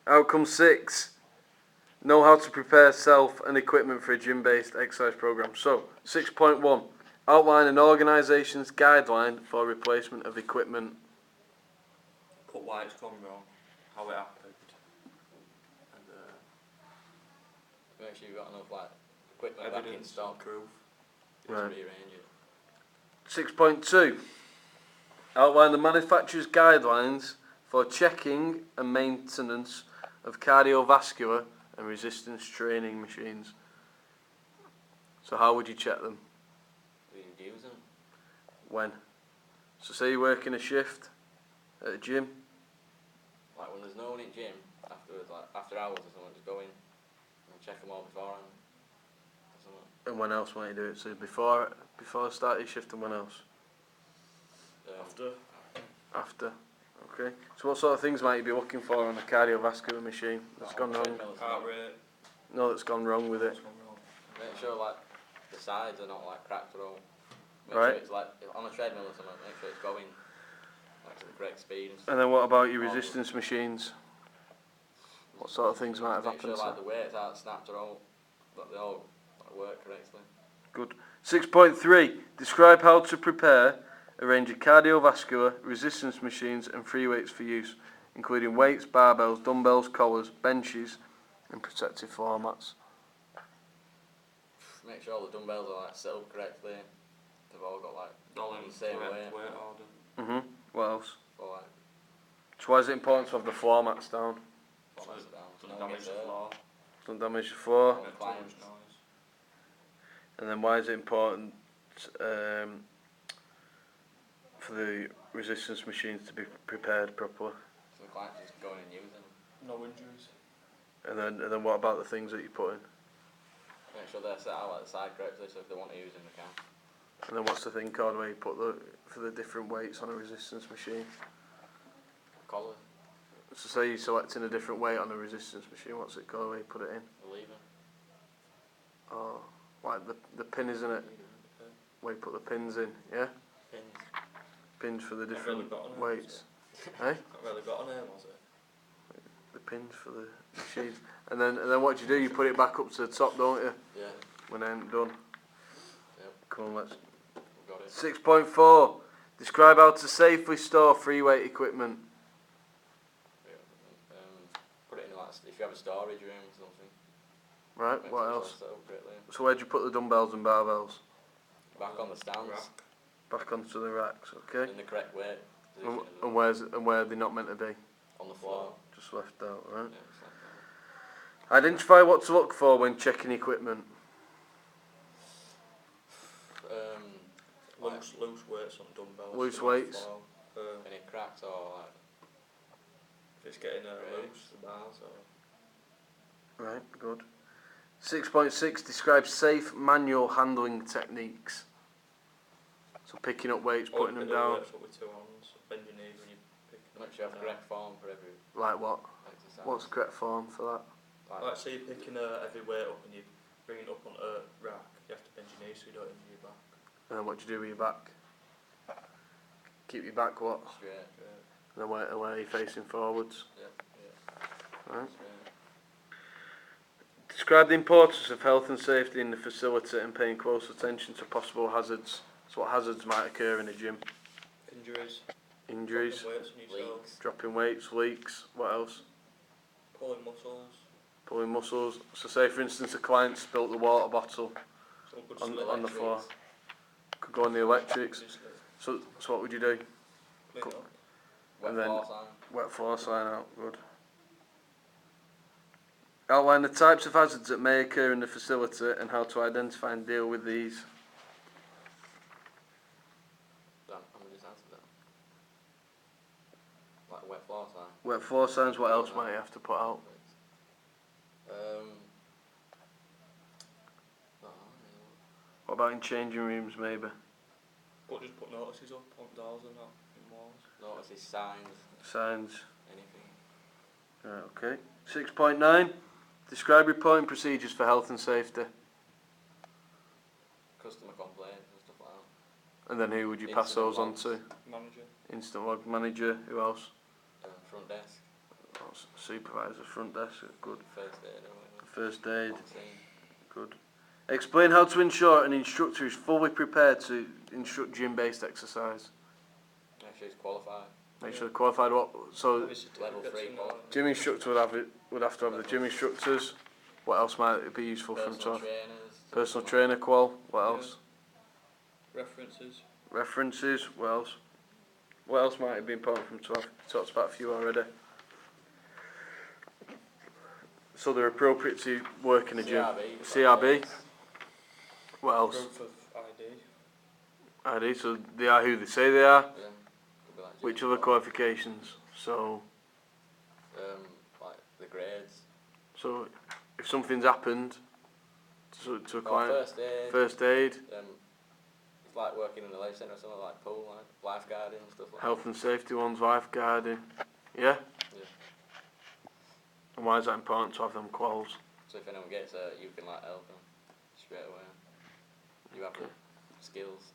Outcome 6. Know how to prepare self and equipment for a gym-based exercise program. So, 6.1. Outline an organisation's guideline for replacement of equipment. Put why it's gone wrong, how it happened, and make sure you've got enough equipment back in stock. Proof. Right. Rearrange it. 6.2. Outline the manufacturer's guidelines for checking and maintenance of cardiovascular and resistance training machines. So how would you check them? You'd use them. When? So say you're working a shift at a gym. Like when there's no one in gym afterwards, after hours or something, just go in and check them all beforehand. And when else might you do it? So before start your shift, and when else? After. Okay. So what sort of things might you be looking for on a cardiovascular machine that's gone wrong? Heart rate. No, that's gone wrong with it. Make sure the sides are not cracked at all. Make Right. sure it's on a treadmill or something. Make sure it's going to the correct speed. And then what about your resistance machines? What sort of things might have make happened? Sure the weights aren't snapped at all, but they all work correctly. Good. 6.3. Describe how to prepare a range of cardiovascular, resistance machines and free weights for use, including weights, barbells, dumbbells, collars, benches and protective floor mats. Make sure all the dumbbells are set up correctly. They've all got the same weight order. What else? For So why is it important to have the floor mats down? Doesn't damage the floor. Doesn't damage the floor. Too much noise. And then why is it important for the resistance machines to be prepared properly? So the client just go in and use them. No injuries. And then what about the things that you put in? Make sure they're set out the side correctly, so if they want to use them, they can. And then what's the thing called where you put for the different weights on a resistance machine? Collar. So say you're selecting a different weight on a resistance machine, what's it called where you put it in? The lever. Oh, like the pin, isn't it? Where you put the pins in, yeah? Pins. Pins for the Not different really got a name, weights. Eh? Not really got a name, was it? The pins for the machines. And then what do? You put it back up to the top, don't you? Yeah. When I'm done. Yep. Come on, let's. We've got it. 6.4. Describe how to safely store free weight equipment. Put it in if you have a storage room or something. Right, Make what sure else? it's set up correctly. So where do you put the dumbbells and barbells? Back on the stands. Rack. Back onto the racks, okay? In the correct weight. And where are they not meant to be? On the floor. Just left out, right? Yeah, it's like that. Identify what to look for when checking equipment. Loose weights on dumbbells. Loose weights. Any cracks or if it's getting loose, the bars or. Right, good. 6.6. Describe safe manual handling techniques. So picking up weights, putting them down. Weights up with 2 hands, bend your knees when you pick them make sure you have the correct form for every Like what? exercise. What's the correct form for that? Like say you're picking a heavy weight up and you bring it up on a rack, you have to bend your knees so you don't injure your back. And then what do you do with your back? Keep your back what? Straight. And then where are you facing forwards? Yeah. Right. Straight. Describe the importance of health and safety in the facility and paying close attention to possible hazards. So what hazards might occur in a gym? Injuries. Injuries, Dropping weights on yourself. Leaks. dropping weights, leaks, what else? Pulling muscles. Pulling muscles. So say for instance a client spilt the water bottle Some good on slip. the floor. Could go on the electrics. So what would you do? Clean it up. Wet And then- floor sign. Wet floor sign out, good. Outline the types of hazards that may occur in the facility and how to identify and deal with these. I'm just answered that. Like wet floor sign. Wet floor signs, what else might you have to put out? What about in changing rooms maybe? But just put notices up on doors and that, in walls. Notices, signs, Signs. anything. Right, okay. 6.9. Describe reporting procedures for health and safety. Customer complaints and stuff like that. And then who would you pass Incident those on logs. to? Manager. Instant log manager, who else? Front desk. supervisor, front desk, good. First aid or whatever. First aid, On scene. good. Explain how to ensure an instructor is fully prepared to instruct gym-based exercise. Make sure he's qualified. Make sure they're qualified. What? So, Have his Level certificates 3 and qual. gym instructor would have to have the gym instructors. What else might it be useful for them to Personal have? trainers. Personal trainer qual. What Yeah. else? references. References. What else? What else might it be important for them to have? Talked about a few already. So they're appropriate to work in a gym. CRB. CRB. What else? Proof of ID. ID. So they are who they say they are. Yeah. Could be like Which gym other qual. qualifications? So, Like the grades. so if something's happened to a Or client, first aid. first aid, It's like working in the life centre or something, like pool, like lifeguarding and stuff like health and safety ones, lifeguarding. Yeah. Yeah. And why is that important to have them quals? that. So if anyone gets hurt, you can like help them straight away. You have the skills.